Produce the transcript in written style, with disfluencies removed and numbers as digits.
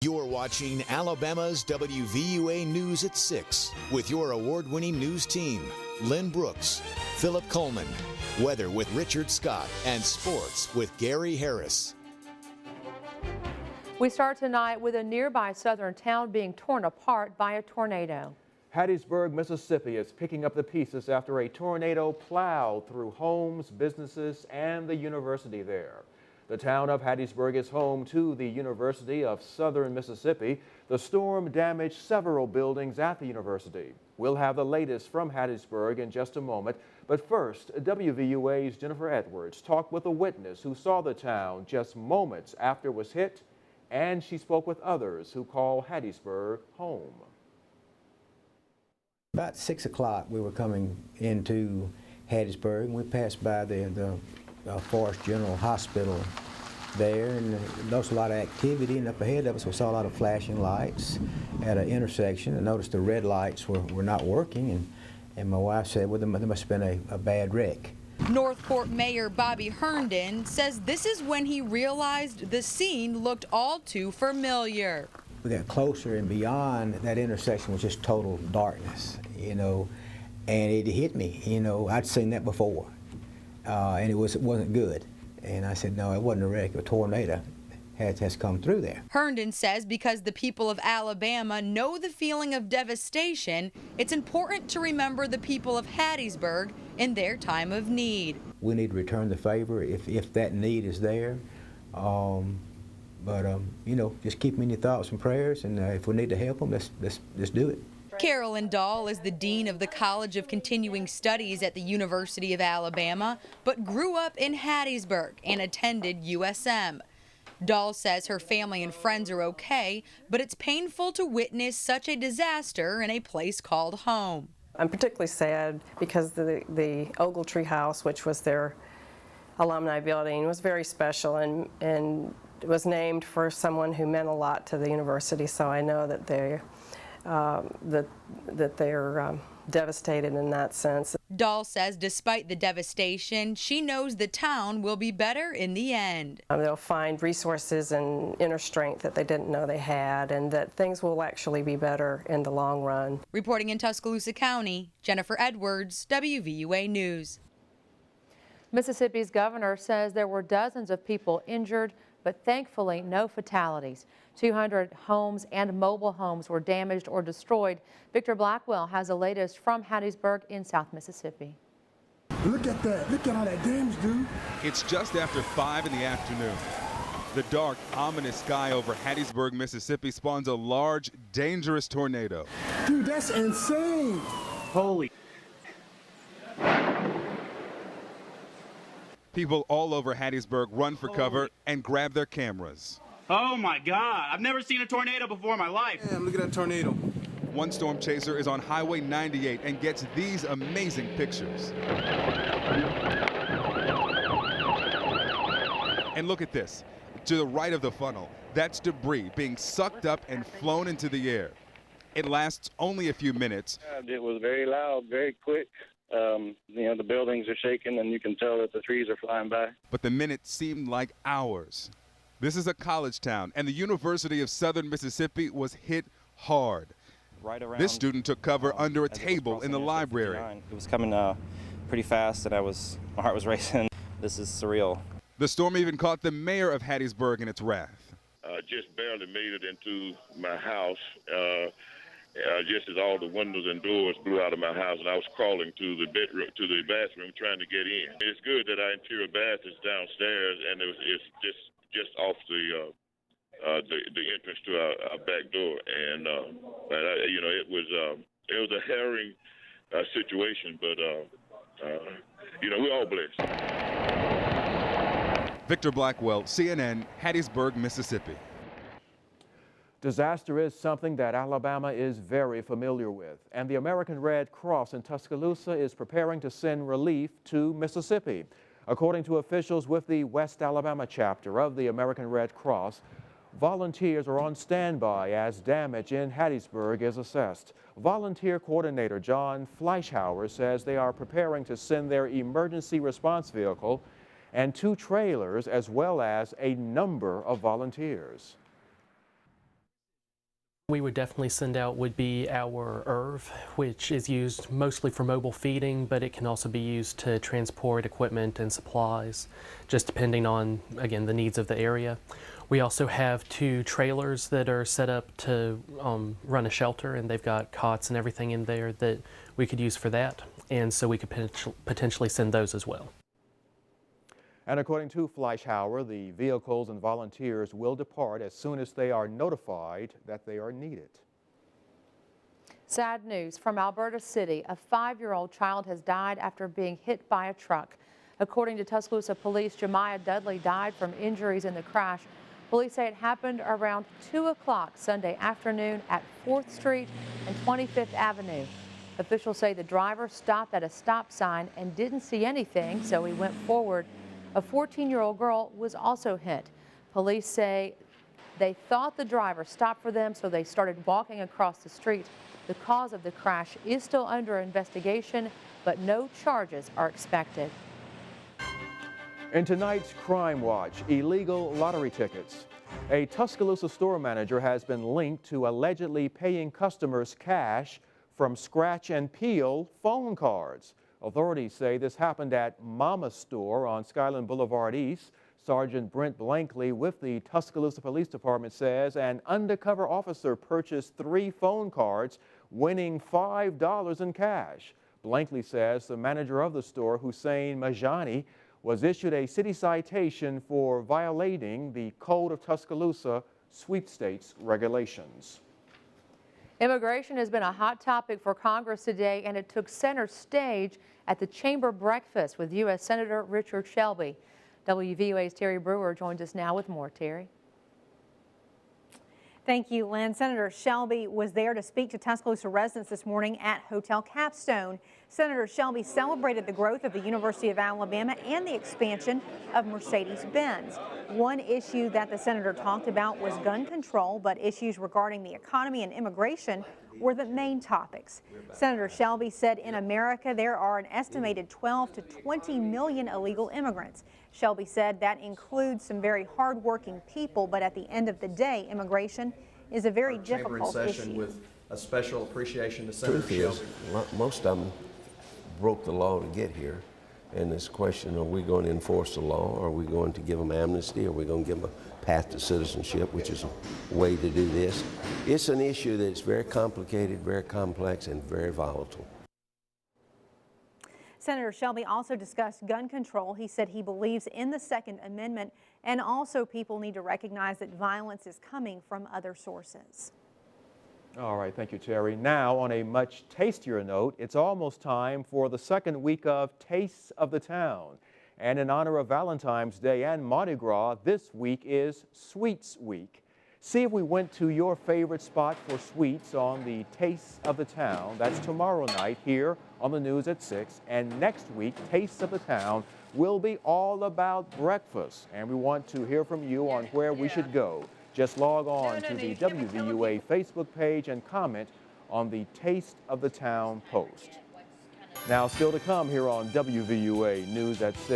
You're watching Alabama's WVUA News at 6 with your award-winning news team, Lynn Brooks, Philip Coleman, weather with Richard Scott, and sports with Gary Harris. We start tonight with a nearby southern town being torn apart by a tornado. Hattiesburg, Mississippi is picking up the pieces after a tornado plowed through homes, businesses, and the university there. The town of Hattiesburg is home to the University of Southern Mississippi. The storm damaged several buildings at the university. We'll have the latest from Hattiesburg in just a moment. But first, WVUA's Jennifer Edwards talked with a witness who saw the town just moments after it was hit, and she spoke with others who call Hattiesburg home. About 6 o'clock, we were coming into Hattiesburg, and we passed by the Forest General Hospital there, and there was a lot of activity, and up ahead of us we saw a lot of flashing lights at an intersection. I noticed the red lights were not working, and my wife said, well, there must have been a bad wreck. Northport Mayor Bobby Herndon says this is when he realized the scene looked all too familiar. We got closer, and beyond that intersection was just total darkness, and it hit me. I'd seen that before. And it wasn't good. And I said, no, it wasn't a wreck. A tornado has come through there. Herndon says because the people of Alabama know the feeling of devastation, it's important to remember the people of Hattiesburg in their time of need. We need to return the favor if that need is there. Just keep them in your thoughts and prayers, and if we need to help them, let's do it. Carolyn Dahl is the dean of the College of Continuing Studies at the University of Alabama, but grew up in Hattiesburg and attended USM. Dahl says her family and friends are okay, but it's painful to witness such a disaster in a place called home. I'm particularly sad because the Ogletree House, which was their alumni building, was very special and it was named for someone who meant a lot to the university, so I know that they're devastated in that sense. Dahl says despite the devastation, she knows the town will be better in the end. They'll find resources and inner strength that they didn't know they had, and that things will actually be better in the long run. Reporting in Tuscaloosa County, Jennifer Edwards, WVUA News. Mississippi's governor says there were dozens of people injured, but thankfully no fatalities. 200 homes and mobile homes were damaged or destroyed. Victor Blackwell has the latest from Hattiesburg in South Mississippi. Look at that. Look at all that damage, dude. It's just after 5 in the afternoon. The dark, ominous sky over Hattiesburg, Mississippi spawns a large, dangerous tornado. Dude, that's insane. Holy. People all over Hattiesburg run for cover and grab their cameras. Oh my God, I've never seen a tornado before in my life. Damn, look at that tornado. One storm chaser is on Highway 98 and gets these amazing pictures. And look at this. To the right of the funnel, that's debris being sucked up and flown into the air. It lasts only a few minutes. It was very loud, very quick. The buildings are shaking and you can tell that the trees are flying by. But the minutes seemed like hours. This is a college town, and the University of Southern Mississippi was hit hard. Right around, this student took cover under a table in the library. It was coming pretty fast, and my heart was racing. This is surreal. The storm even caught the mayor of Hattiesburg in its wrath. Just barely made it into my house. Just as all the windows and doors blew out of my house, and I was crawling to the bathroom trying to get in. It's good that our interior bath is downstairs, and it's just off the entrance to our back door, and it was a harrowing situation, but we're all blessed. Victor Blackwell, CNN, Hattiesburg, Mississippi. Disaster is something that Alabama is very familiar with, and the American Red Cross in Tuscaloosa is preparing to send relief to Mississippi. According to officials with the West Alabama chapter of the American Red Cross, volunteers are on standby as damage in Hattiesburg is assessed. Volunteer coordinator John Fleischhauer says they are preparing to send their emergency response vehicle and 2 trailers as well as a number of volunteers. We would definitely send out would be our ERV, which is used mostly for mobile feeding, but it can also be used to transport equipment and supplies, just depending on, again, the needs of the area. We also have 2 trailers that are set up to run a shelter, and they've got cots and everything in there that we could use for that, and so we could potentially send those as well. And according to Fleischhauer, the vehicles and volunteers will depart as soon as they are notified that they are needed. Sad news from Alberta City. A 5-year-old child has died after being hit by a truck. According to Tuscaloosa police, Jemiah Dudley died from injuries in the crash. Police say it happened around 2 o'clock Sunday afternoon at 4th Street and 25th Avenue. Officials say the driver stopped at a stop sign and didn't see anything, so he went forward. A 14-year-old girl was also hit. Police say they thought the driver stopped for them, so they started walking across the street. The cause of the crash is still under investigation, but no charges are expected. In tonight's Crime Watch, illegal lottery tickets. A Tuscaloosa store manager has been linked to allegedly paying customers cash from scratch and peel phone cards. Authorities say this happened at Mama's Store on Skyland Boulevard East. Sergeant Brent Blankley with the Tuscaloosa Police Department says an undercover officer purchased 3 phone cards, winning $5 in cash. Blankley says the manager of the store, Hussein Majani, was issued a city citation for violating the Code of Tuscaloosa sweepstakes regulations. Immigration has been a hot topic for Congress today, and it took center stage at the chamber breakfast with U.S. Senator Richard Shelby. WVUA's Terry Brewer joins us now with more. Terry. Thank you, Lynn. Senator Shelby was there to speak to Tuscaloosa residents this morning at Hotel Capstone. Senator Shelby celebrated the growth of the University of Alabama and the expansion of Mercedes-Benz. One issue that the senator talked about was gun control, but issues regarding the economy and immigration were the main topics. Senator Shelby said in America there are an estimated 12 to 20 million illegal immigrants. Shelby said that includes some very hardworking people, but at the end of the day, immigration is a very difficult issue. With a special appreciation to Senator Shelby. Most of them broke the law to get here, and this question: are we going to enforce the law? Are we going to give them amnesty? Are we going to give them a path to citizenship, which is a way to do this? It's an issue that's very complicated, very complex, and very volatile. Senator Shelby also discussed gun control. He said he believes in the Second Amendment, and also people need to recognize that violence is coming from other sources. All right, thank you, Terry. Now, on a much tastier note, it's almost time for the second week of Tastes of the Town. And in honor of Valentine's Day and Mardi Gras, this week is Sweets Week. See if we went to your favorite spot for sweets on the Tastes of the Town. That's tomorrow night here on the news at 6. And next week, Tastes of the Town will be all about breakfast. And we want to hear from you on where we should go. Just log on to the WVUA Facebook page and comment on the Taste of the Town post. Now, still to come here on WVUA News at 6.